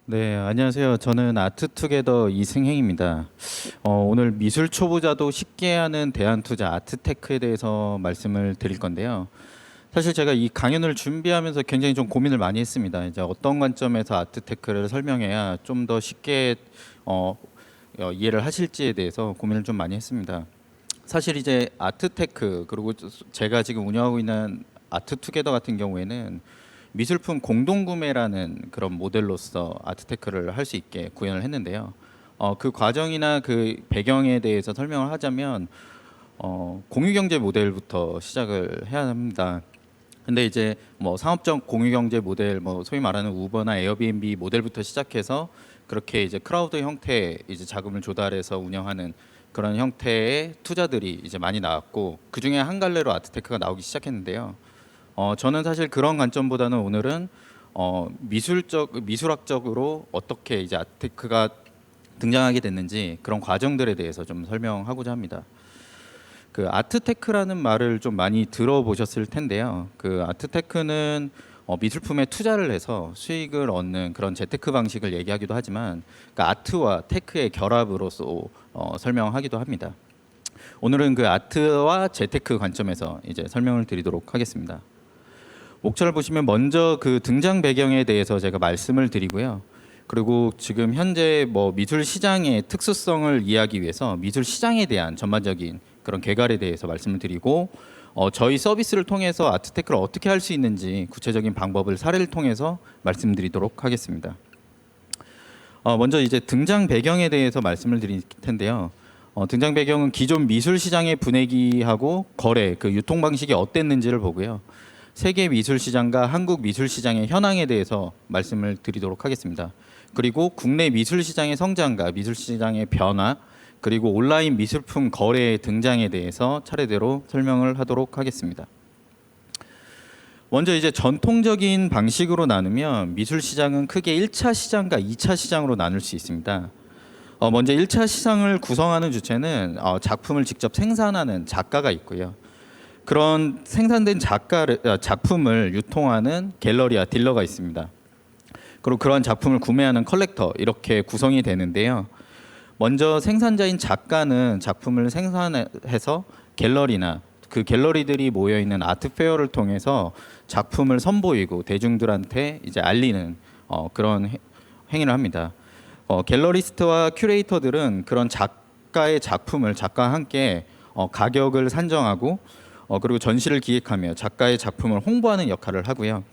네, 안녕하세요. 저는 아트투게더 이승행입니다. 오늘 미술 초보자도 쉽게 하는 대안투자 아트테크에 대해서 말씀을 드릴 건데요. 사실 제가 이 강연을 준비하면서 굉장히 좀 고민을 많이 했습니다. 이제 어떤 관점에서 아트테크를 설명해야 좀 더 쉽게 이해를 하실지에 대해서 고민을 좀 많이 했습니다. 사실 이제 아트테크 그리고 제가 지금 운영하고 있는 아트투게더 같은 경우에는 미술품 공동구매라는 그런 모델로서 아트테크를 할 수 있게 구현을 했는데요. 그 과정이나 그 배경에 대해서 설명을 하자면 공유경제 모델부터 시작을 해야 합니다. 근데 이제 뭐 상업적 공유경제 모델, 뭐 소위 말하는 우버나 에어비앤비 모델부터 시작해서 그렇게 이제 크라우드 형태의 이제 자금을 조달해서 운영하는 그런 형태의 투자들이 이제 많이 나왔고 그 중에 한 갈래로 아트테크가 나오기 시작했는데요. 저는 사실 그런 관점보다는 오늘은 미술학적으로 어떻게 이제 아트테크가 등장하게 됐는지 그런 과정들에 대해서 좀 설명하고자 합니다. 그 아트테크라는 말을 좀 많이 들어보셨을 텐데요. 그 아트테크는 미술품에 투자를 해서 수익을 얻는 그런 재테크 방식을 얘기하기도 하지만 그 아트와 테크의 결합으로서 설명하기도 합니다. 오늘은 그 아트와 재테크 관점에서 이제 설명을 드리도록 하겠습니다. 목차를 보시면 먼저 그 등장 배경에 대해서 제가 말씀을 드리고요. 그리고 지금 현재 뭐 미술 시장의 특수성을 이해하기 위해서 미술 시장에 대한 전반적인 그런 개괄에 대해서 말씀을 드리고 저희 서비스를 통해서 아트테크를 어떻게 할 수 있는지 구체적인 방법을 사례를 통해서 말씀드리도록 하겠습니다. 먼저 이제 등장 배경에 대해서 말씀을 드릴 텐데요. 등장 배경은 기존 미술 시장의 분위기하고 거래, 그 유통 방식이 어땠는지를 보고요. 세계 미술 시장과 한국 미술 시장의 현황에 대해서 말씀을 드리도록 하겠습니다. 그리고 국내 미술 시장의 성장과 미술 시장의 변화, 그리고 온라인 미술품 거래의 등장에 대해서 차례대로 설명을 하도록 하겠습니다. 먼저 이제 전통적인 방식으로 나누면 미술 시장은 크게 1차 시장과 2차 시장으로 나눌 수 있습니다. 먼저 1차 시장을 구성하는 주체는 작품을 직접 생산하는 작가가 있고요. 그런 생산된 작품을 유통하는 갤러리와 딜러가 있습니다. 그리고 그런 작품을 구매하는 컬렉터 이렇게 구성이 되는데요. 먼저 생산자인 작가는 작품을 생산해서 갤러리나 그 갤러리들이 모여 있는 아트 페어를 통해서 작품을 선보이고 대중들한테 이제 알리는 그런 행위를 합니다. 갤러리스트와 큐레이터들은 그런 작가의 작품을 작가와 함께 가격을 산정하고 그리고 전시를 기획하며 작가의 작품을 홍보하는 역할을 하고요.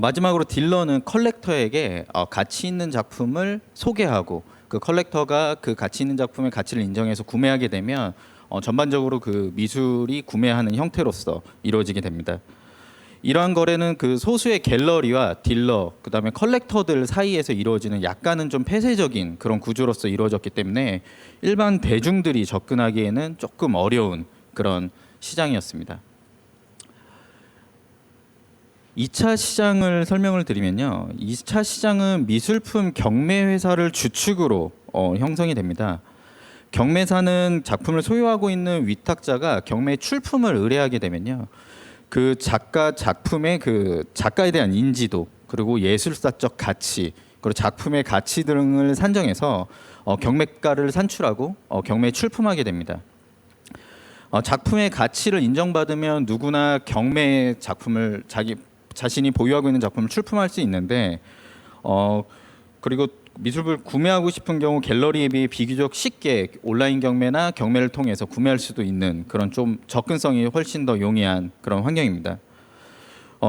마지막으로 딜러는 컬렉터에게 가치 있는 작품을 소개하고 그 컬렉터가 그 가치 있는 작품의 가치를 인정해서 구매하게 되면 전반적으로 그 미술이 구매하는 형태로서 이루어지게 됩니다. 이러한 거래는 그 소수의 갤러리와 딜러, 그다음에 컬렉터들 사이에서 이루어지는 약간은 좀 폐쇄적인 그런 구조로서 이루어졌기 때문에 일반 대중들이 접근하기에는 조금 어려운 그런 시장이었습니다. 2차 시장을 설명을 드리면요. 2차 시장은 미술품 경매 회사를 주축으로 형성이 됩니다. 경매사는 작품을 소유하고 있는 위탁자가 경매 출품을 의뢰하게 되면요. 그 작품의 그 작가에 대한 인지도 그리고 예술사적 가치 그리고 작품의 가치 등을 산정해서 경매가를 산출하고 경매에 출품하게 됩니다. 작품의 가치를 인정받으면 누구나 경매 작품을 자신이 보유하고 있는 작품을 출품할 수 있는데 그리고 미술을 구매하고 싶은 경우 갤러리에 비해 비교적 쉽게 온라인 경매나 경매를 통해서 구매할 수도 있는 그런 좀 접근성이 훨씬 더 용이한 그런 환경입니다.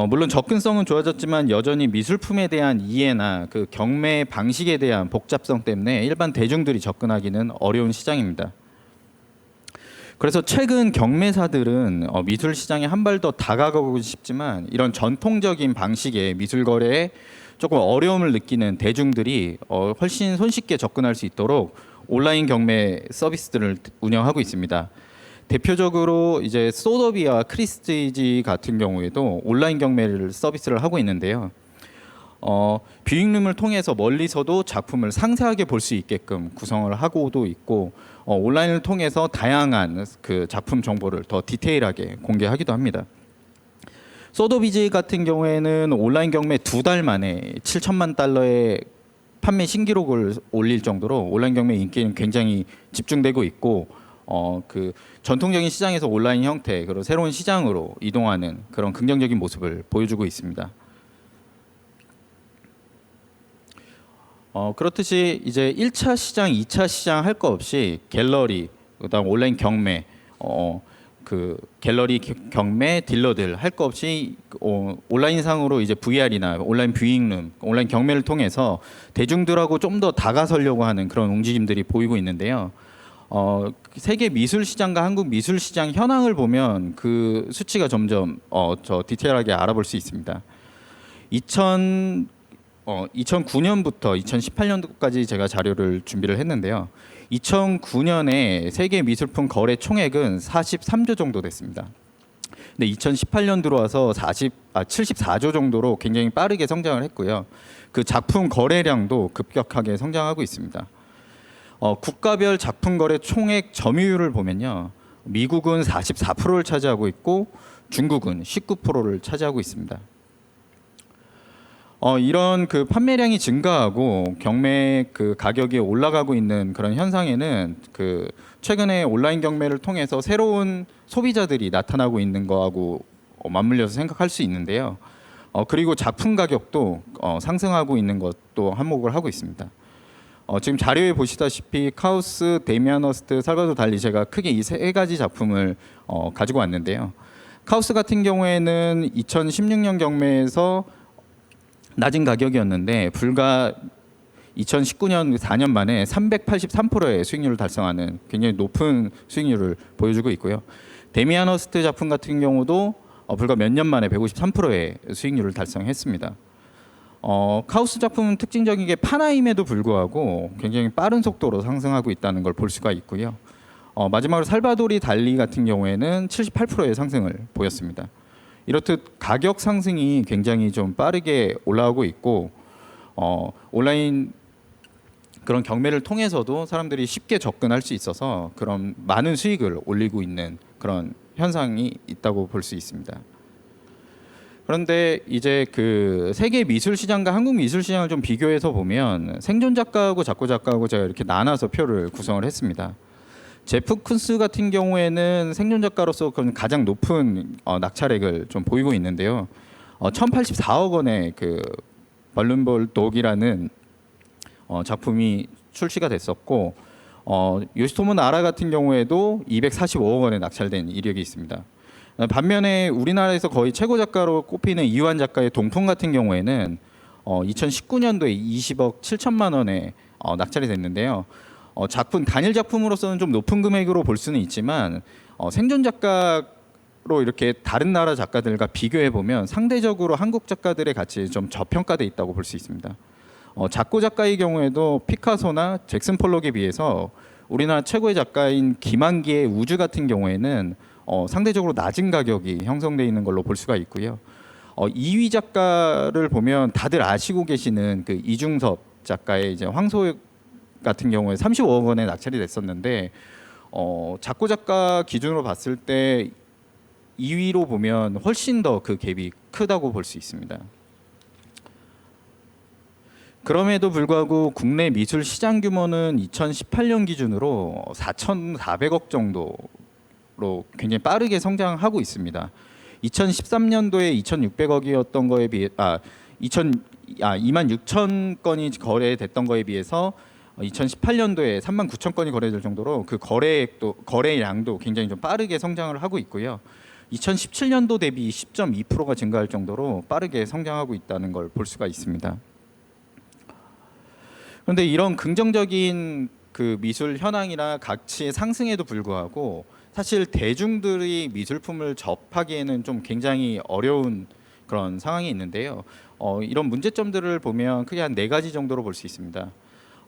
물론 접근성은 좋아졌지만 여전히 미술품에 대한 이해나 그 경매 방식에 대한 복잡성 때문에 일반 대중들이 접근하기는 어려운 시장입니다. 그래서 최근 경매사들은 미술 시장에 한 발 더 다가가고 싶지만 이런 전통적인 방식의 미술 거래에 조금 어려움을 느끼는 대중들이 훨씬 손쉽게 접근할 수 있도록 온라인 경매 서비스들을 운영하고 있습니다. 대표적으로 이제 소더비와 크리스티지 같은 경우에도 온라인 경매를 서비스를 하고 있는데요. 뷰잉룸을 통해서 멀리서도 작품을 상세하게 볼 수 있게끔 구성을 하고도 있고 온라인을 통해서 다양한 그 작품 정보를 더 디테일하게 공개하기도 합니다. 소더비즈 같은 경우에는 온라인 경매 2달 만에 $7천만 판매 신기록을 올릴 정도로 온라인 경매 인기는 굉장히 집중되고 있고 그 전통적인 시장에서 온라인 형태 그리고 새로운 시장으로 이동하는 그런 긍정적인 모습을 보여주고 있습니다. 그렇듯이 이제 1차 시장, 2차 시장 할 거 없이 갤러리, 그다음 온라인 경매, 그 갤러리 경매 딜러들 할 거 없이 온라인상으로 이제 VR이나 온라인 뷰잉룸, 온라인 경매를 통해서 대중들하고 좀 더 다가서려고 하는 그런 움직임들이 보이고 있는데요. 세계 미술 시장과 한국 미술 시장 현황을 보면 그 수치가 점점 저 디테일하게 알아볼 수 있습니다. 2009년부터 2018년도까지 제가 자료를 준비를 했는데요. 2009년에 세계 미술품 거래 총액은 43조 정도 됐습니다. 근데 2018년 들어와서 74조 정도로 굉장히 빠르게 성장을 했고요. 그 작품 거래량도 급격하게 성장하고 있습니다. 국가별 작품 거래 총액 점유율을 보면요. 미국은 44%를 차지하고 있고 중국은 19%를 차지하고 있습니다. 이런 그 판매량이 증가하고 경매 그 가격이 올라가고 있는 그런 현상에는 그 최근에 온라인 경매를 통해서 새로운 소비자들이 나타나고 있는 거하고 맞물려서 생각할 수 있는데요. 그리고 작품 가격도 상승하고 있는 것도 한몫을 하고 있습니다. 지금 자료에 보시다시피 카우스, 데미안 허스트, 살바도르 달리 제가 크게 이 세 가지 작품을 가지고 왔는데요. 카우스 같은 경우에는 2016년 경매에서 낮은 가격이었는데 불과 2019년 4년 만에 383%의 수익률을 달성하는 굉장히 높은 수익률을 보여주고 있고요. 데미안 허스트 작품 같은 경우도 불과 몇 년 만에 153%의 수익률을 달성했습니다. 카우스 작품은 특징적인 게 판화임에도 불구하고 굉장히 빠른 속도로 상승하고 있다는 걸 볼 수가 있고요. 마지막으로 살바도르 달리 같은 경우에는 78%의 상승을 보였습니다. 이렇듯 가격 상승이 굉장히 좀 빠르게 올라오고 있고 온라인 그런 경매를 통해서도 사람들이 쉽게 접근할 수 있어서 그런 많은 수익을 올리고 있는 그런 현상이 있다고 볼 수 있습니다. 그런데 이제 그 세계 미술 시장과 한국 미술 시장을 좀 비교해서 보면 생존 작가하고 작고 작가하고 제가 이렇게 나눠서 표를 구성을 했습니다. 제프 쿤스 같은 경우에는 생존 작가로서 가장 높은 낙찰액을 좀 보이고 있는데요. 1,084억 원의 그 발룬볼 독이라는 작품이 출시가 됐었고 요시토모 나라 같은 경우에도 245억 원에 낙찰된 이력이 있습니다. 반면에 우리나라에서 거의 최고 작가로 꼽히는 이완 작가의 동풍 같은 경우에는 2019년도에 20억 7천만 원에 낙찰이 됐는데요. 작품 단일 작품으로서는 좀 높은 금액으로 볼 수는 있지만 생존 작가로 이렇게 다른 나라 작가들과 비교해 보면 상대적으로 한국 작가들의 가치에 좀 저평가돼 있다고 볼 수 있습니다. 작고 작가의 경우에도 피카소나 잭슨 폴록에 비해서 우리나라 최고의 작가인 김한기의 우주 같은 경우에는 상대적으로 낮은 가격이 형성돼 있는 걸로 볼 수가 있고요. 2위 작가를 보면 다들 아시고 계시는 그 이중섭 작가의 이제 황소 같은 경우에 35억 원에 낙찰이 됐었는데 작고 작가 기준으로 봤을 때 2위로 보면 훨씬 더 그 갭이 크다고 볼 수 있습니다. 그럼에도 불구하고 국내 미술 시장 규모는 2018년 기준으로 4,400억 정도로 굉장히 빠르게 성장하고 있습니다. 2013년도에 2,600억이었던 거에 비해 26,000 건이 거래됐던 거에 비해서 2018년도에 39,000건이 거래될 정도로 그 거래량도 굉장히 좀 빠르게 성장을 하고 있고요. 2017년도 대비 10.2%가 증가할 정도로 빠르게 성장하고 있다는 걸 볼 수가 있습니다. 그런데 이런 긍정적인 그 미술 현황이나 가치의 상승에도 불구하고 사실 대중들이 미술품을 접하기에는 좀 굉장히 어려운 그런 상황이 있는데요. 이런 문제점들을 보면 크게 한 4가지 정도로 볼 수 있습니다.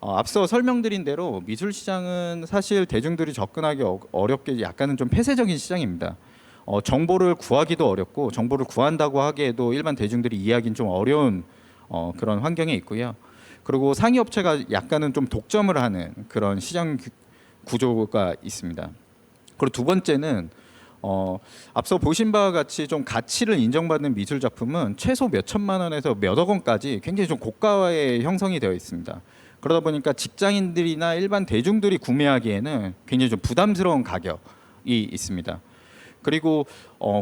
앞서 설명드린 대로 미술 시장은 사실 대중들이 접근하기 어렵게 약간은 좀 폐쇄적인 시장입니다. 정보를 구하기도 어렵고 정보를 구한다고 하기에도 일반 대중들이 이해하기는 좀 어려운 그런 환경에 있고요. 그리고 상위 업체가 약간은 좀 독점을 하는 그런 시장 구조가 있습니다. 그리고 두 번째는 앞서 보신 바와 같이 좀 가치를 인정받는 미술 작품은 최소 몇 천만 원에서 몇억 원까지 굉장히 좀 고가의 형성이 되어 있습니다. 그러다 보니까 직장인들이나 일반 대중들이 구매하기에는 굉장히 좀 부담스러운 가격이 있습니다. 그리고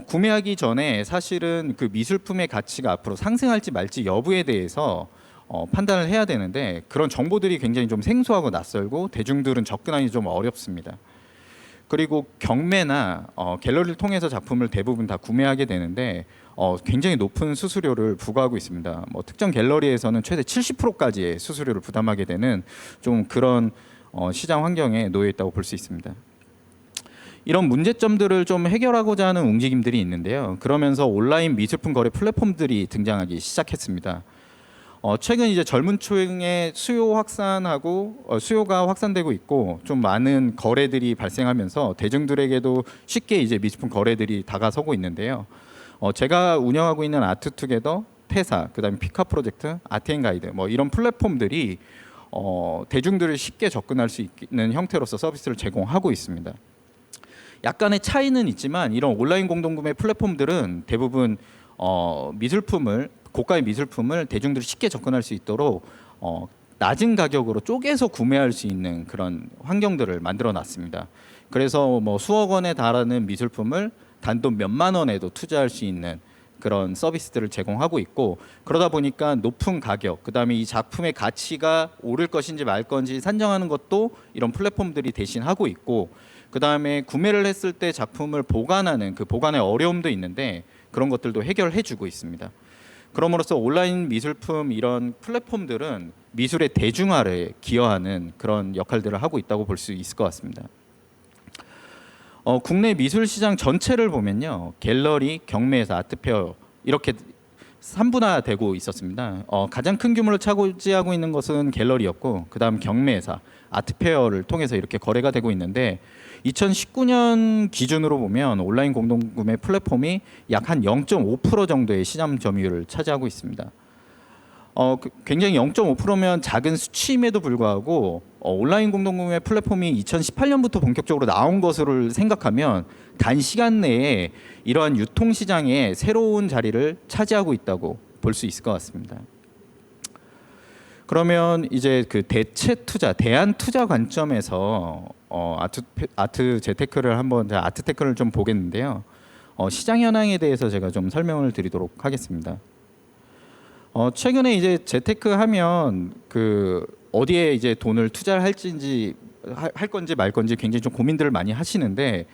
구매하기 전에 사실은 그 미술품의 가치가 앞으로 상승할지 말지 여부에 대해서 판단을 해야 되는데 그런 정보들이 굉장히 좀 생소하고 낯설고 대중들은 접근하기 좀 어렵습니다. 그리고 경매나 갤러리를 통해서 작품을 대부분 다 구매하게 되는데 굉장히 높은 수수료를 부과하고 있습니다. 뭐 특정 갤러리에서는 최대 70%까지의 수수료를 부담하게 되는 좀 그런 시장 환경에 놓여 있다고 볼 수 있습니다. 이런 문제점들을 좀 해결하고자 하는 움직임들이 있는데요. 그러면서 온라인 미술품 거래 플랫폼들이 등장하기 시작했습니다. 최근 이제 젊은 층의 수요 확산하고 수요가 확산되고 있고 좀 많은 거래들이 발생하면서 대중들에게도 쉽게 이제 미술품 거래들이 다가서고 있는데요. 제가 운영하고 있는 아트투게더, 태사, 그다음에 피카 프로젝트, 아트앤가이드 뭐 이런 플랫폼들이 대중들을 쉽게 접근할 수 있는 형태로서 서비스를 제공하고 있습니다. 약간의 차이는 있지만 이런 온라인 공동구매 플랫폼들은 대부분 미술품을 고가의 미술품을 대중들이 쉽게 접근할 수 있도록 낮은 가격으로 쪼개서 구매할 수 있는 그런 환경들을 만들어 놨습니다. 그래서 뭐 수억 원에 달하는 미술품을 단돈 몇만 원에도 투자할 수 있는 그런 서비스들을 제공하고 있고 그러다 보니까 높은 가격, 그다음에 이 작품의 가치가 오를 것인지 말 건지 산정하는 것도 이런 플랫폼들이 대신 하고 있고 그다음에 구매를 했을 때 작품을 보관하는 그 보관의 어려움도 있는데 그런 것들도 해결해 주고 있습니다. 그럼으로써 온라인 미술품 이런 플랫폼들은 미술의 대중화를 기여하는 그런 역할들을 하고 있다고 볼 수 있을 것 같습니다. 국내 미술 시장 전체를 보면요, 갤러리, 경매회사, 아트페어 이렇게 3분화되고 있었습니다. 가장 큰 규모를 차지하고 있는 것은 갤러리였고, 그다음 경매회사, 아트페어를 통해서 이렇게 거래가 되고 있는데, 2019년 기준으로 보면 온라인 공동구매 플랫폼이 약 한 0.5% 정도의 시장 점유율을 차지하고 있습니다. 굉장히 0.5%면 작은 수치임에도 불구하고 온라인 공동구매 플랫폼이 2018년부터 본격적으로 나온 것으로 생각하면 단시간 내에 이러한 유통시장에 새로운 자리를 차지하고 있다고 볼 수 있을 것 같습니다. 그러면 이제 그 대체 투자, 대안 투자 관점에서 아트 재테크를 한번 아트테크를 좀 보겠는데요. 시장 현황에 대해서 제가 좀 설명을 드리도록 하겠습니다. 최근에 이제 재테크 하면 그 어디에 이제 돈을 투자를 할 건지 말 건지 굉장히 좀 고민들을 많이 하시는데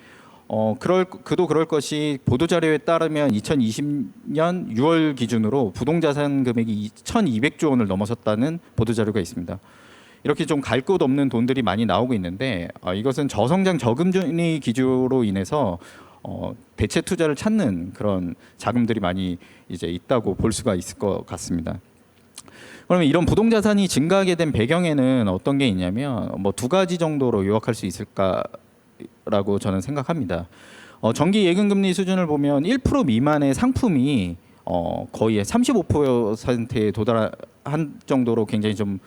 그럴 것이 보도 자료에 따르면 2020년 6월 기준으로 부동자산 금액이 1,200조 원을 넘어섰다는 보도 자료가 있습니다. 이렇게 좀 갈 곳 없는 돈들이 많이 나오고 있는데 이것은 저성장 저금리 기조로 인해서 대체 투자를 찾는 그런 자금들이 많이 이제 있다고 볼 수가 있을 것 같습니다. 그러면 이런 부동자산이 증가하게 된 배경에는 어떤 게 있냐면 뭐 두 가지 정도로 요약할 수 있을까라고 저는 생각합니다. 정기 예금금리 수준을 보면 1% 미만의 상품이 거의 35%에 도달한 정도로 굉장히 좀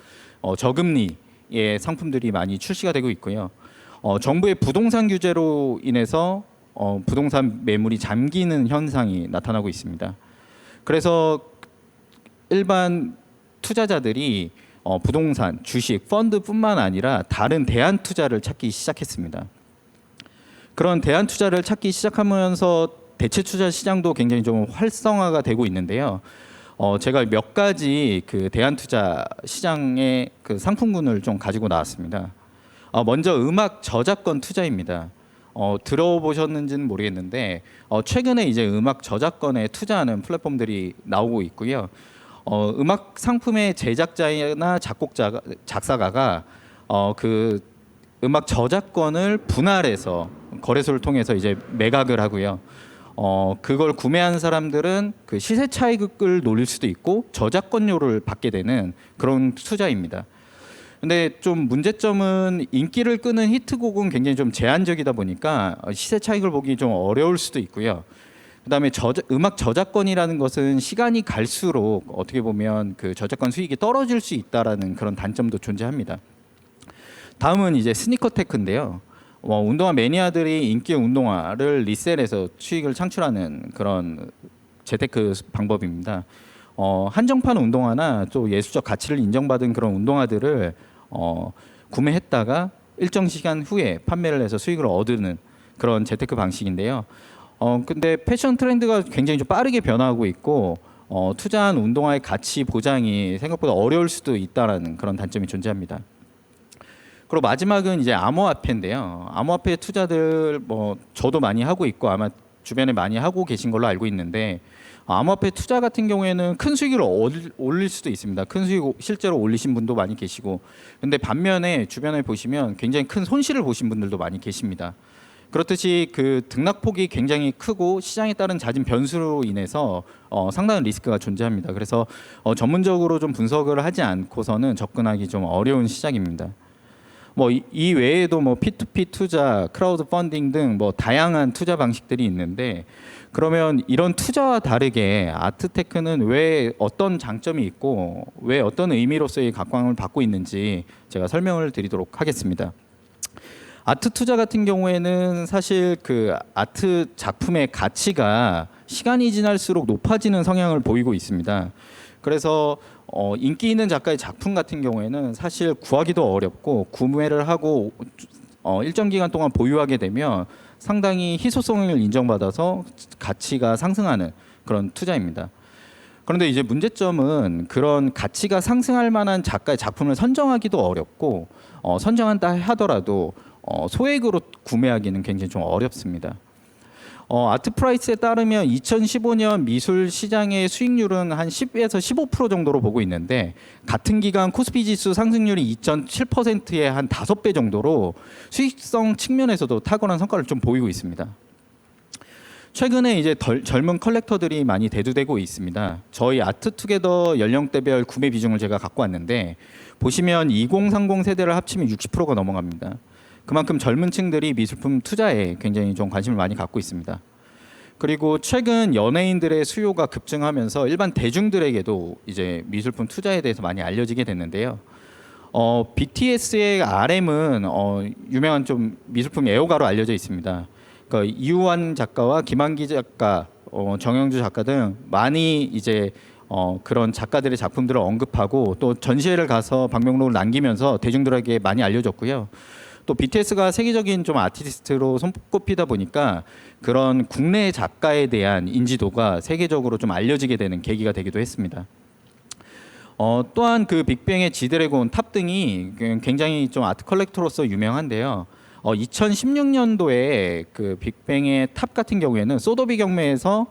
저금리의 상품들이 많이 출시가 되고 있고요. 정부의 부동산 규제로 인해서 부동산 매물이 잠기는 현상이 나타나고 있습니다. 그래서 일반 투자자들이 부동산, 주식, 펀드뿐만 아니라 다른 대안 투자를 찾기 시작했습니다. 그런 대안 투자를 찾기 시작하면서 대체 투자 시장도 굉장히 좀 활성화가 되고 있는데요. 제가 몇 가지 그 대안 투자 시장의 그 상품군을 좀 가지고 나왔습니다. 먼저 음악 저작권 투자입니다. 들어보셨는지는 모르겠는데 최근에 이제 음악 저작권에 투자하는 플랫폼들이 나오고 있고요. 음악 상품의 제작자나 작사가가 그 음악 저작권을 분할해서 거래소를 통해서 이제 매각을 하고요. 그걸 구매한 사람들은 그 시세 차익을 노릴 수도 있고 저작권료를 받게 되는 그런 투자입니다. 근데 좀 문제점은 인기를 끄는 히트곡은 굉장히 좀 제한적이다 보니까 시세 차익을 보기 좀 어려울 수도 있고요. 그다음에 음악 저작권이라는 것은 시간이 갈수록 어떻게 보면 그 저작권 수익이 떨어질 수 있다라는 그런 단점도 존재합니다. 다음은 이제 스니커테크인데요. 운동화 매니아들이 인기 운동화를 리셀해서 수익을 창출하는 그런 재테크 방법입니다. 한정판 운동화나 또 예술적 가치를 인정받은 그런 운동화들을 구매했다가 일정 시간 후에 판매를 해서 수익을 얻는 그런 재테크 방식인데요. 근데 패션 트렌드가 굉장히 좀 빠르게 변화하고 있고 투자한 운동화의 가치 보장이 생각보다 어려울 수도 있다라는 그런 단점이 존재합니다. 그리고 마지막은 이제 암호화폐인데요. 암호화폐 투자들 저도 많이 하고 있고 아마 주변에 많이 하고 계신 걸로 알고 있는데 암호화폐 투자 같은 경우에는 큰 수익을 올릴 수도 있습니다. 큰 수익 실제로 올리신 분도 많이 계시고, 근데 반면에 주변에 보시면 굉장히 큰 손실을 보신 분들도 많이 계십니다. 그렇듯이 그 등락폭이 굉장히 크고 시장에 따른 잦은 변수로 인해서 상당한 리스크가 존재합니다. 그래서 전문적으로 좀 분석을 하지 않고서는 접근하기 좀 어려운 시장입니다. 이 외에도 P2P 투자, 크라우드 펀딩 등 다양한 투자 방식들이 있는데, 그러면 이런 투자와 다르게 아트테크는 왜 어떤 장점이 있고 왜 어떤 의미로서의 각광을 받고 있는지 제가 설명을 드리도록 하겠습니다. 아트 투자 같은 경우에는 사실 그 아트 작품의 가치가 시간이 지날수록 높아지는 성향을 보이고 있습니다. 그래서 인기 있는 작가의 작품 같은 경우에는 사실 구하기도 어렵고 구매를 하고 일정 기간 동안 보유하게 되면 상당히 희소성을 인정받아서 가치가 상승하는 그런 투자입니다. 그런데 이제 문제점은 그런 가치가 상승할 만한 작가의 작품을 선정하기도 어렵고 선정한다 하더라도 소액으로 구매하기는 굉장히 좀 어렵습니다. 아트프라이스에 따르면 2015년 미술 시장의 수익률은 한 10에서 15% 정도로 보고 있는데, 같은 기간 코스피 지수 상승률이 2.7%의 한 5배 정도로 수익성 측면에서도 탁월한 성과를 좀 보이고 있습니다. 최근에 이제 젊은 컬렉터들이 많이 대두되고 있습니다. 저희 아트투게더 연령대별 구매 비중을 제가 갖고 왔는데, 보시면 2030 세대를 합치면 60%가 넘어갑니다. 그만큼 젊은 층들이 미술품 투자에 굉장히 좀 관심을 많이 갖고 있습니다. 그리고 최근 연예인들의 수요가 급증하면서 일반 대중들에게도 이제 미술품 투자에 대해서 많이 알려지게 됐는데요. BTS의 RM은 유명한 좀 미술품 애호가로 알려져 있습니다. 그러니까 이우환 작가와 김한기 작가, 정영주 작가 등 많이 이제 그런 작가들의 작품들을 언급하고 또 전시회를 가서 방명록을 남기면서 대중들에게 많이 알려졌고요. 또 BTS가 세계적인 좀 아티스트로 손꼽히다 보니까 그런 국내 작가에 대한 인지도가 세계적으로 좀 알려지게 되는 계기가 되기도 했습니다. 또한 그 빅뱅의 지드래곤, 탑 등이 굉장히 좀 아트 컬렉터로서 유명한데요. 2016년도에 그 빅뱅의 탑 같은 경우에는 소더비 경매에서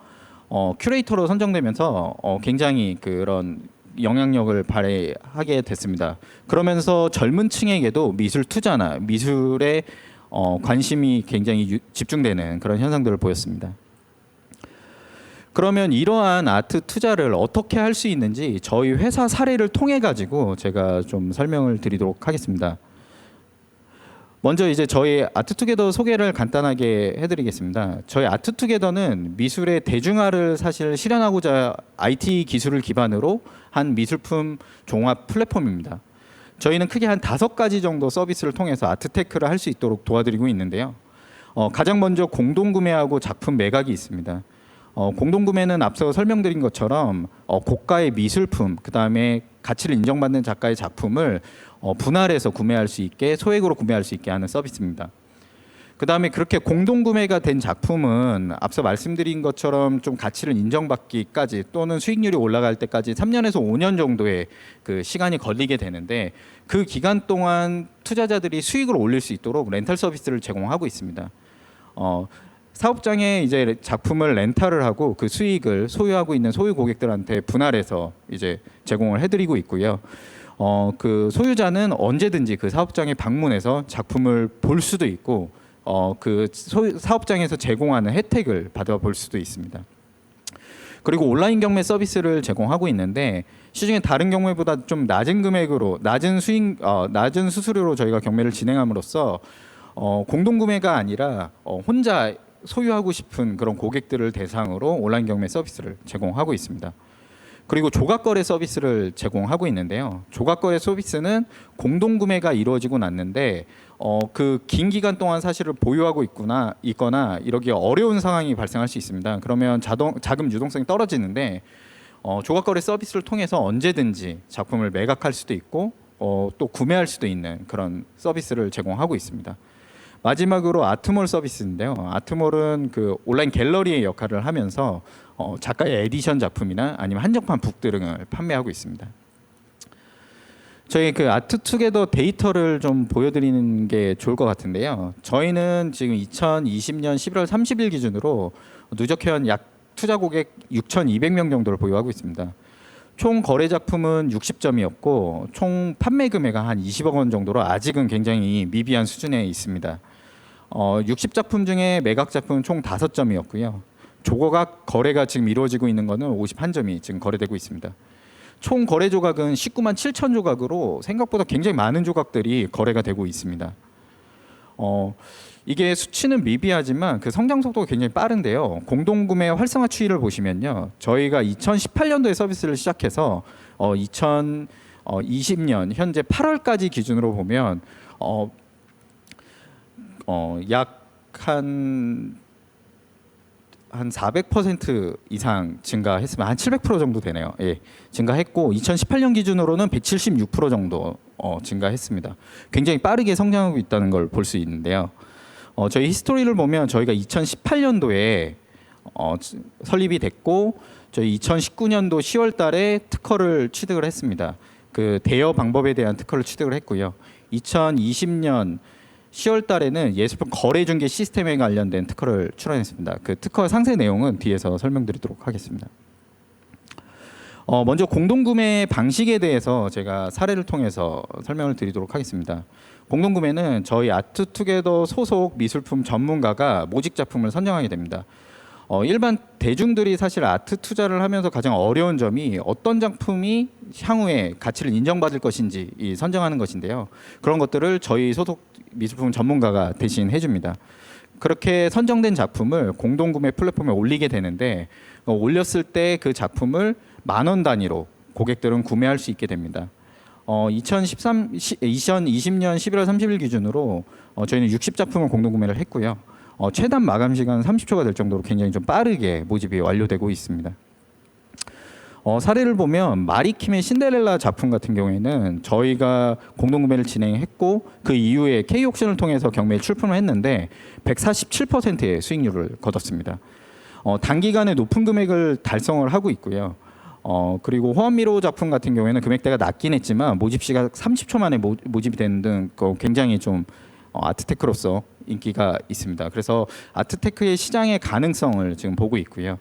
큐레이터로 선정되면서 굉장히 그런 영향력을 발휘하게 됐습니다. 그러면서 젊은 층에게도 미술 투자나 미술에 관심이 굉장히 집중되는 그런 현상들을 보였습니다. 그러면 이러한 아트 투자를 어떻게 할 수 있는지 저희 회사 사례를 통해 가지고 제가 좀 설명을 드리도록 하겠습니다. 먼저 이제 저희 아트투게더 소개를 간단하게 해드리겠습니다. 저희 아트투게더는 미술의 대중화를 사실 실현하고자 IT 기술을 기반으로 한 미술품 종합 플랫폼입니다. 저희는 크게 한 5가지 정도 서비스를 통해서 아트테크를 할 수 있도록 도와드리고 있는데요. 가장 먼저 공동구매하고 작품 매각이 있습니다. 공동구매는 앞서 설명드린 것처럼 고가의 미술품, 그 다음에 가치를 인정받는 작가의 작품을 분할해서 구매할 수 있게, 소액으로 구매할 수 있게 하는 서비스입니다. 그 다음에 그렇게 공동구매가 된 작품은 앞서 말씀드린 것처럼 좀 가치를 인정받기까지 또는 수익률이 올라갈 때까지 3년에서 5년 정도의 그 시간이 걸리게 되는데, 그 기간 동안 투자자들이 수익을 올릴 수 있도록 렌탈 서비스를 제공하고 있습니다. 사업장에 이제 작품을 렌탈을 하고 그 수익을 소유하고 있는 소유 고객들한테 분할해서 이제 제공을 해드리고 있고요. 그 소유자는 언제든지 그 사업장에 방문해서 작품을 볼 수도 있고 그 사업장에서 제공하는 혜택을 받아볼 수도 있습니다. 그리고 온라인 경매 서비스를 제공하고 있는데, 시중에 다른 경매보다 좀 낮은 금액으로 낮은 수수료로 저희가 경매를 진행함으로써 공동구매가 아니라 혼자 소유하고 싶은 그런 고객들을 대상으로 온라인 경매 서비스를 제공하고 있습니다. 그리고 조각거래 서비스를 제공하고 있는데요. 조각거래 서비스는 공동구매가 이루어지고 났는데 그 긴 기간 동안 사실을 보유하고 있거나 이러기 어려운 상황이 발생할 수 있습니다. 그러면 자금 유동성이 떨어지는데 조각거래 서비스를 통해서 언제든지 작품을 매각할 수도 있고 또 구매할 수도 있는 그런 서비스를 제공하고 있습니다. 마지막으로 아트몰 서비스인데요. 아트몰은 그 온라인 갤러리의 역할을 하면서 작가의 에디션 작품이나 아니면 한정판 북 등을 판매하고 있습니다. 저희 그 아트투게더 데이터를 좀 보여드리는 게 좋을 것 같은데요. 저희는 지금 2020년 11월 30일 기준으로 누적 회원 약 투자 고객 6,200명 정도를 보유하고 있습니다. 총 거래 작품은 60점이었고 총 판매 금액은 한 20억 원 정도로 아직은 굉장히 미비한 수준에 있습니다. 60작품 중에 매각 작품은 총 5점이었고요. 조각 거래가 지금 이루어지고 있는 거는 51점이 지금 거래되고 있습니다. 총 거래 조각은 19만 7천 조각으로 생각보다 굉장히 많은 조각들이 거래가 되고 있습니다. 이게 수치는 미비하지만 그 성장 속도가 굉장히 빠른데요. 공동구매 활성화 추이를 보시면요. 저희가 2018년도에 서비스를 시작해서 2020년 현재 8월까지 기준으로 보면 약 한 400% 이상 증가했으면 한 700% 정도 되네요. 예, 증가했고 2018년 기준으로는 176% 정도 증가했습니다. 굉장히 빠르게 성장하고 있다는 걸 볼 수 있는데요. 저희 히스토리를 보면 저희가 2018년도에 설립이 됐고 저희 2019년도 10월달에 특허를 취득을 했습니다. 그 대여 방법에 대한 특허를 취득을 했고요. 2020년 10월 달에는 예술품 거래 중개 시스템에 관련된 특허를 출원했습니다. 그 특허 상세 내용은 뒤에서 설명드리도록 하겠습니다. 먼저 공동구매 방식에 대해서 제가 사례를 통해서 설명을 드리도록 하겠습니다. 공동구매는 저희 아트투게더 소속 미술품 전문가가 모집 작품을 선정하게 됩니다. 일반 대중들이 사실 아트 투자를 하면서 가장 어려운 점이 어떤 작품이 향후에 가치를 인정받을 것인지 선정하는 것인데요. 그런 것들을 저희 소속 미술품 전문가가 대신 해줍니다. 그렇게 선정된 작품을 공동구매 플랫폼에 올리게 되는데 올렸을 때 그 작품을 10,000원 단위로 고객들은 구매할 수 있게 됩니다. 2020년 11월 30일 기준으로 저희는 60작품을 공동구매를 했고요. 최단 마감 시간 30초가 될 정도로 굉장히 좀 빠르게 모집이 완료되고 있습니다. 사례를 보면 마리킴의 신데렐라 작품 같은 경우에는 저희가 공동구매를 진행했고 그 이후에 K옥션을 통해서 경매에 출품을 했는데 147%의 수익률을 거뒀습니다. 단기간에 높은 금액을 달성을 하고 있고요. 그리고 호암미로 작품 같은 경우에는 금액대가 낮긴 했지만 모집 시간 30초 만에 모집이 되는 등 굉장히 좀 아트테크로서 인기가 있습니다. 그래서 아트테크의 시장의 가능성을 지금 보고 있고요.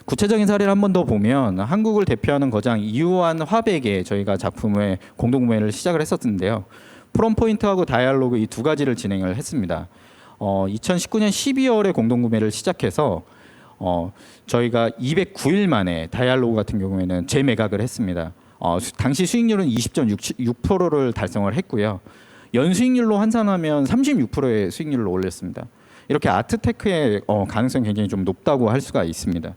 구체적인 사례를 한 번 더 보면 한국을 대표하는 거장 이우환 화백의 저희가 작품의 공동구매를 시작을 했었는데요. 프롬포인트하고 다이알로그 이 두 가지를 진행을 했습니다. 2019년 12월에 공동구매를 시작해서 저희가 209일 만에 다이알로그 같은 경우에는 재매각을 했습니다. 당시 수익률은 20.6%를 달성을 했고요. 연수익률로 환산하면 36%의 수익률을 올렸습니다. 이렇게 아트테크의 가능성이 굉장히 좀 높다고 할 수가 있습니다.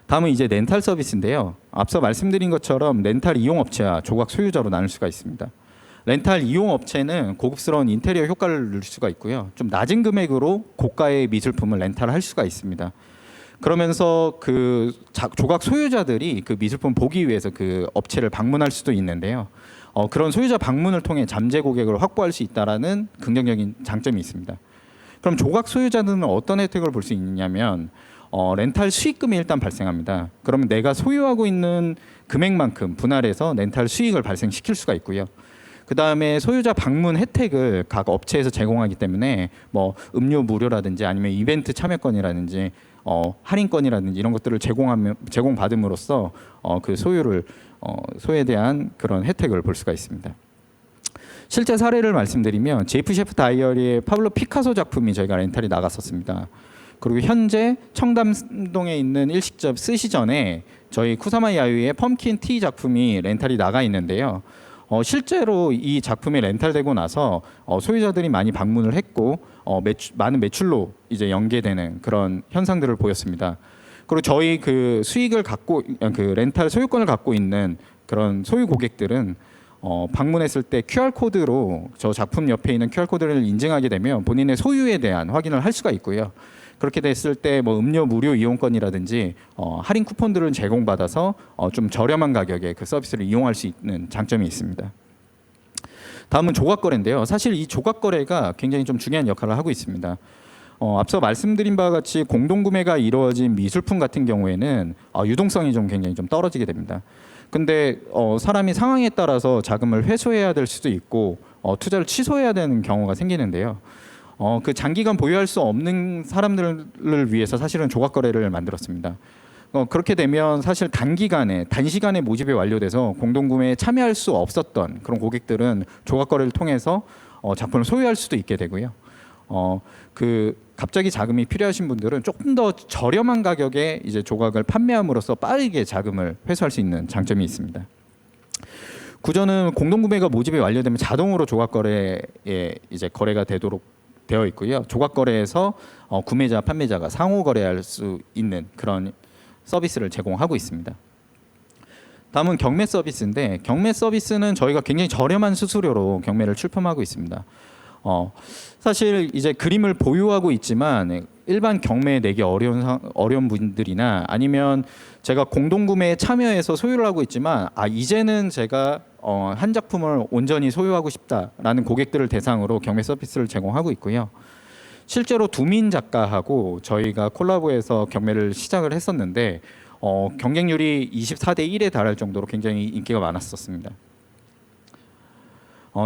다음은 이제 렌탈 서비스인데요. 앞서 말씀드린 것처럼 렌탈 이용 업체와 조각 소유자로 나눌 수가 있습니다. 렌탈 이용 업체는 고급스러운 인테리어 효과를 누릴 수가 있고요. 좀 낮은 금액으로 고가의 미술품을 렌탈할 수가 있습니다. 그러면서 그 조각 소유자들이 그 미술품 보기 위해서 그 업체를 방문할 수도 있는데요. 그런 소유자 방문을 통해 잠재 고객을 확보할 수 있다라는 긍정적인 장점이 있습니다. 그럼 조각 소유자들은 어떤 혜택을 볼 수 있냐면 렌탈 수익금이 일단 발생합니다. 그러면 내가 소유하고 있는 금액만큼 분할해서 렌탈 수익을 발생시킬 수가 있고요. 그 다음에 소유자 방문 혜택을 각 업체에서 제공하기 때문에 뭐 음료 무료라든지 아니면 이벤트 참여권이라든지 할인권이라든지 이런 것들을 제공받음으로써 그 소유에 대한 그런 혜택을 볼 수가 있습니다. 실제 사례를 말씀드리면 제이프 셰프 다이어리의 파블로 피카소 작품이 저희가 렌탈이 나갔었습니다. 그리고 현재 청담동에 있는 일식점 스시전에 저희 쿠사마 야유의 펌킨 티 작품이 렌탈이 나가 있는데요. 실제로 이 작품이 렌탈되고 나서 소유자들이 많이 방문을 했고 많은 매출로 이제 연계되는 그런 현상들을 보였습니다. 그리고 저희 그 수익을 갖고 그 렌탈 소유권을 갖고 있는 그런 소유 고객들은 방문했을 때 QR 코드로 저 작품 옆에 있는 QR 코드를 인증하게 되면 본인의 소유에 대한 확인을 할 수가 있고요. 그렇게 됐을 때 뭐 음료 무료 이용권이라든지 할인 쿠폰들을 제공받아서 좀 저렴한 가격에 그 서비스를 이용할 수 있는 장점이 있습니다. 다음은 조각거래인데요. 사실 이 조각거래가 굉장히 좀 중요한 역할을 하고 있습니다. 앞서 말씀드린 바와 같이 공동구매가 이루어진 미술품 같은 경우에는 유동성이 좀 굉장히 좀 떨어지게 됩니다. 근데 사람이 상황에 따라서 자금을 회수해야 될 수도 있고 투자를 취소해야 되는 경우가 생기는데요. 그 장기간 보유할 수 없는 사람들을 위해서 사실은 조각거래를 만들었습니다. 그렇게 되면 사실 단시간에 모집이 완료돼서 공동구매에 참여할 수 없었던 그런 고객들은 조각거래를 통해서 작품을 소유할 수도 있게 되고요. 갑자기 자금이 필요하신 분들은 조금 더 저렴한 가격에 이제 조각을 판매함으로써 빠르게 자금을 회수할 수 있는 장점이 있습니다. 구조는 공동구매가 모집이 완료되면 자동으로 조각거래에 이제 거래가 되도록 되어 있고요. 조각거래에서 구매자, 판매자가 상호 거래할 수 있는 그런 서비스를 제공하고 있습니다. 다음은 경매 서비스인데 경매 서비스는 저희가 굉장히 저렴한 수수료로 경매를 출품하고 있습니다. 사실 이제 그림을 보유하고 있지만 일반 경매에 내기 어려운 분들이나 아니면 제가 공동구매에 참여해서 소유를 하고 있지만 이제는 제가 한 작품을 온전히 소유하고 싶다라는 고객들을 대상으로 경매 서비스를 제공하고 있고요. 실제로 두민 작가하고 저희가 콜라보해서 경매를 시작을 했었는데 경쟁률이 24대 1에 달할 정도로 굉장히 인기가 많았었습니다.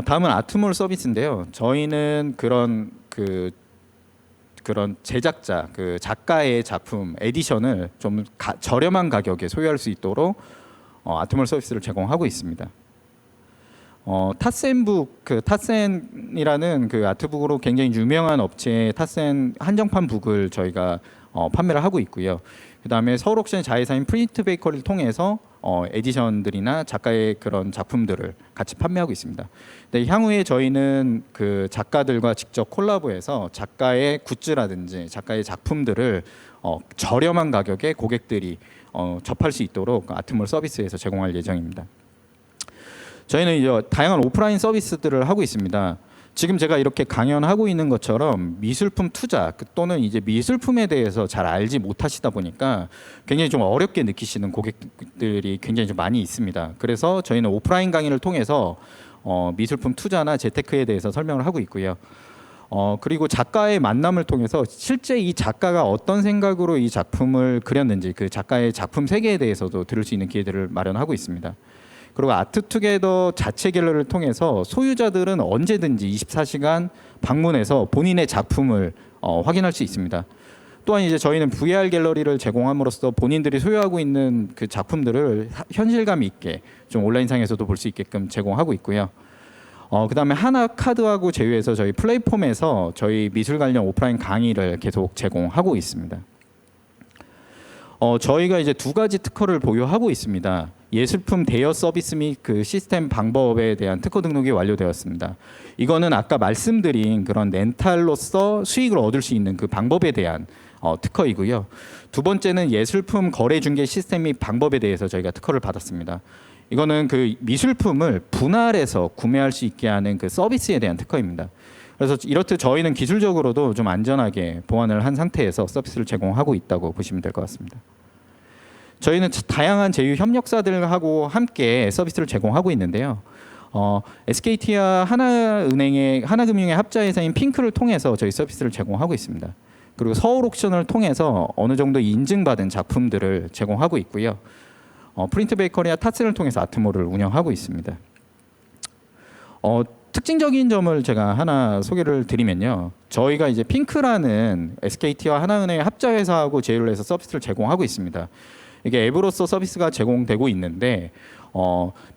다음은 아트몰 서비스인데요. 저희는 그런 제작자, 작가의 작품 에디션을 좀 저렴한 가격에 소유할 수 있도록 아트몰 서비스를 제공하고 있습니다. 타센이라는 그 아트북으로 굉장히 유명한 업체의 타센 한정판 북을 저희가 판매를 하고 있고요. 그다음에 서울 옥션의 자회사인 프린트 베이커리를 통해서 에디션들이나 작가의 그런 작품들을 같이 판매하고 있습니다. 근데 향후에 저희는 그 작가들과 직접 콜라보해서 작가의 굿즈라든지 작가의 작품들을 저렴한 가격에 고객들이 접할 수 있도록 아트몰 서비스에서 제공할 예정입니다. 저희는 이제 다양한 오프라인 서비스들을 하고 있습니다. 지금 제가 이렇게 강연하고 있는 것처럼 미술품 투자 또는 이제 미술품에 대해서 잘 알지 못하시다 보니까 굉장히 좀 어렵게 느끼시는 고객들이 굉장히 좀 많이 있습니다. 그래서 저희는 오프라인 강의를 통해서 미술품 투자나 재테크에 대해서 설명을 하고 있고요. 그리고 작가의 만남을 통해서 실제 이 작가가 어떤 생각으로 이 작품을 그렸는지 그 작가의 작품 세계에 대해서도 들을 수 있는 기회들을 마련하고 있습니다. 그리고 아트투게더 자체 갤러리를 통해서 소유자들은 언제든지 24시간 방문해서 본인의 작품을 확인할 수 있습니다. 또한 이제 저희는 VR 갤러리를 제공함으로써 본인들이 소유하고 있는 그 작품들을 현실감 있게 좀 온라인상에서도 볼 수 있게끔 제공하고 있고요. 그다음에 하나 카드하고 제휴해서 저희 플랫폼에서 저희 미술 관련 오프라인 강의를 계속 제공하고 있습니다. 저희가 이제 두 가지 특허를 보유하고 있습니다. 예술품 대여 서비스 및 그 시스템 방법에 대한 특허 등록이 완료되었습니다. 이거는 아까 말씀드린 그런 렌탈로서 수익을 얻을 수 있는 그 방법에 대한 특허이고요. 두 번째는 예술품 거래 중개 시스템 및 방법에 대해서 저희가 특허를 받았습니다. 이거는 그 미술품을 분할해서 구매할 수 있게 하는 그 서비스에 대한 특허입니다. 그래서 이렇듯 저희는 기술적으로도 좀 안전하게 보완을 한 상태에서 서비스를 제공하고 있다고 보시면 될 것 같습니다. 저희는 다양한 제휴 협력사들하고 함께 서비스를 제공하고 있는데요. SKT와 하나금융의 합자회사인 핑크를 통해서 저희 서비스를 제공하고 있습니다. 그리고 서울 옥션을 통해서 어느 정도 인증받은 작품들을 제공하고 있고요. 프린트 베이커리와 타스를 통해서 아트몰을 운영하고 있습니다. 특징적인 점을 제가 하나 소개를 드리면요. 저희가 이제 핑크라는 SKT와 하나은행의 합자회사하고 제휴를 해서 서비스를 제공하고 있습니다. 이게 앱으로서 서비스가 제공되고 있는데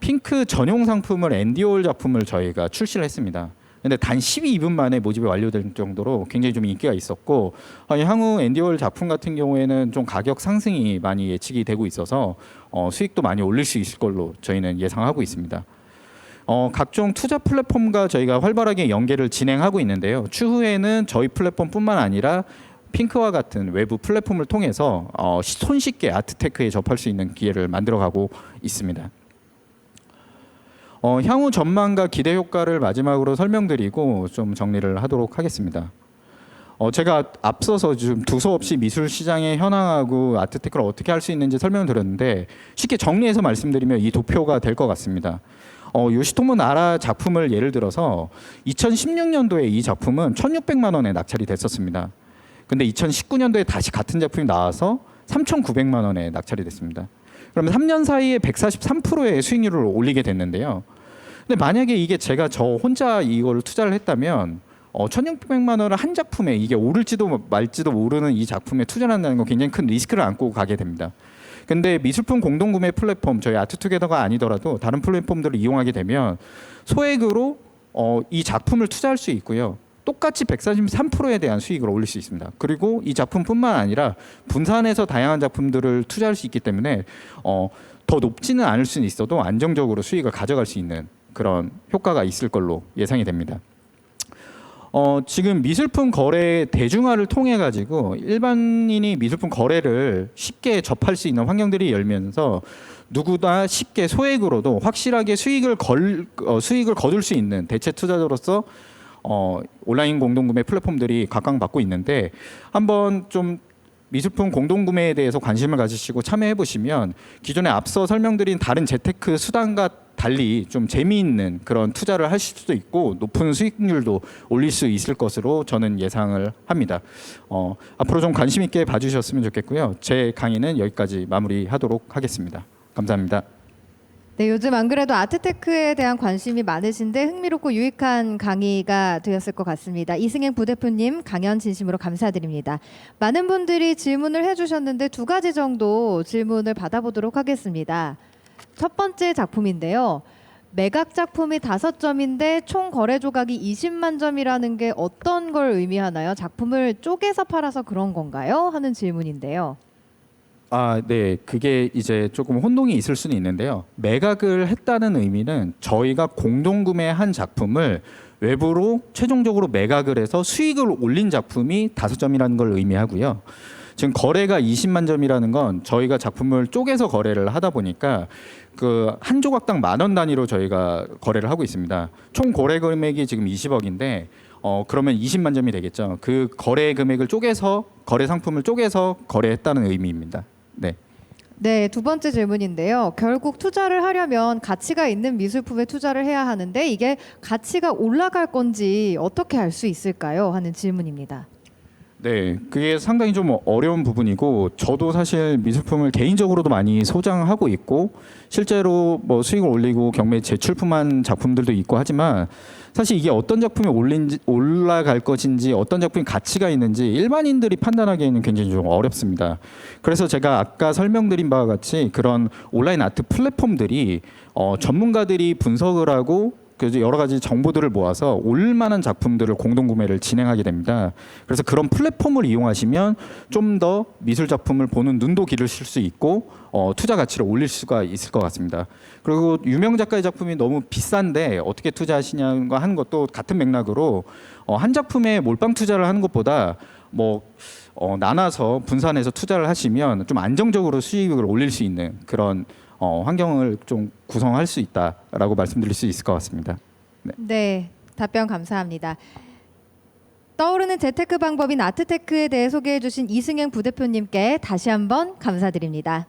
핑크 전용 상품을 앤디올 작품을 저희가 출시를 했습니다. 근데 단 12분 만에 모집이 완료될 정도로 굉장히 좀 인기가 있었고 향후 앤디올 작품 같은 경우에는 좀 가격 상승이 많이 예측이 되고 있어서 수익도 많이 올릴 수 있을 걸로 저희는 예상하고 있습니다. 각종 투자 플랫폼과 저희가 활발하게 연계를 진행하고 있는데요. 추후에는 저희 플랫폼뿐만 아니라 핑크와 같은 외부 플랫폼을 통해서 손쉽게 아트테크에 접할 수 있는 기회를 만들어가고 있습니다. 향후 전망과 기대 효과를 마지막으로 설명드리고 좀 정리를 하도록 하겠습니다. 제가 앞서서 좀 두서없이 미술 시장의 현황하고 아트테크를 어떻게 할 수 있는지 설명을 드렸는데 쉽게 정리해서 말씀드리면 이 도표가 될 것 같습니다. 요시토모 나라 작품을 예를 들어서 2016년도에 이 작품은 1,600만 원에 낙찰이 됐었습니다. 근데 2019년도에 다시 같은 작품이 나와서 3,900만 원에 낙찰이 됐습니다. 그러면 3년 사이에 143%의 수익률을 올리게 됐는데요. 근데 만약에 이게 제가 저 혼자 이걸 투자를 했다면 1,600만 원을 한 작품에 이게 오를지도 말지도 모르는 이 작품에 투자를 한다는 건 굉장히 큰 리스크를 안고 가게 됩니다. 근데 미술품 공동구매 플랫폼 저희 아트투게더가 아니더라도 다른 플랫폼들을 이용하게 되면 소액으로 이 작품을 투자할 수 있고요. 똑같이 143%에 대한 수익을 올릴 수 있습니다. 그리고 이 작품뿐만 아니라 분산해서 다양한 작품들을 투자할 수 있기 때문에 더 높지는 않을 수는 있어도 안정적으로 수익을 가져갈 수 있는 그런 효과가 있을 걸로 예상이 됩니다. 지금 미술품 거래 대중화를 통해 가지고 일반인이 미술품 거래를 쉽게 접할 수 있는 환경들이 열면서 누구나 쉽게 소액으로도 확실하게 수익을 거둘 수 있는 대체 투자자로서 온라인 공동구매 플랫폼들이 각광받고 있는데 한번 좀 미술품 공동구매에 대해서 관심을 가지시고 참여해 보시면 기존에 앞서 설명드린 다른 재테크 수단과 달리 좀 재미있는 그런 투자를 하실 수도 있고 높은 수익률도 올릴 수 있을 것으로 저는 예상을 합니다. 앞으로 좀 관심 있게 봐주셨으면 좋겠고요. 제 강의는 여기까지 마무리하도록 하겠습니다. 감사합니다. 네, 요즘 안 그래도 아트테크에 대한 관심이 많으신데 흥미롭고 유익한 강의가 되었을 것 같습니다. 이승행 부대표님 강연 진심으로 감사드립니다. 많은 분들이 질문을 해주셨는데 두 가지 정도 질문을 받아보도록 하겠습니다. 첫 번째 작품인데요. 매각 작품이 5점인데 총 거래 조각이 20만 점이라는 게 어떤 걸 의미하나요? 작품을 쪼개서 팔아서 그런 건가요? 하는 질문인데요. 네. 그게 이제 조금 혼동이 있을 수는 있는데요. 매각을 했다는 의미는 저희가 공동구매한 작품을 외부로 최종적으로 매각을 해서 수익을 올린 작품이 5점이라는 걸 의미하고요. 지금 거래가 20만 점이라는 건 저희가 작품을 쪼개서 거래를 하다 보니까 그 한 조각당 10,000원 단위로 저희가 거래를 하고 있습니다. 총 거래 금액이 지금 20억인데 그러면 20만 점이 되겠죠. 그 거래 금액을 쪼개서 거래 상품을 쪼개서 거래했다는 의미입니다. 네. 네, 두 번째 질문인데요. 결국 투자를 하려면 가치가 있는 미술품에 투자를 해야 하는데 이게 가치가 올라갈 건지 어떻게 알 수 있을까요? 하는 질문입니다. 네, 그게 상당히 좀 어려운 부분이고 저도 사실 미술품을 개인적으로도 많이 소장하고 있고 실제로 뭐 수익을 올리고 경매에 재출품한 작품들도 있고 하지만 사실 이게 어떤 작품이 올라갈 것인지 어떤 작품이 가치가 있는지 일반인들이 판단하기에는 굉장히 좀 어렵습니다. 그래서 제가 아까 설명드린 바와 같이 그런 온라인 아트 플랫폼들이 전문가들이 분석을 하고 그래서 여러 가지 정보들을 모아서 올만한 작품들을 공동구매를 진행하게 됩니다. 그래서 그런 플랫폼을 이용하시면 좀 더 미술 작품을 보는 눈도 기르실 수 있고 투자 가치를 올릴 수가 있을 것 같습니다. 그리고 유명 작가의 작품이 너무 비싼데 어떻게 투자하시냐고 하는 것도 같은 맥락으로 한 작품에 몰빵 투자를 하는 것보다 나눠서 분산해서 투자를 하시면 좀 안정적으로 수익을 올릴 수 있는 그런 환경을 좀 구성할 수 있다라고 말씀드릴 수 있을 것 같습니다. 네, 답변 감사합니다. 떠오르는 재테크 방법인 아트테크에 대해 소개해 주신 이승행 부대표님께 다시 한번 감사드립니다.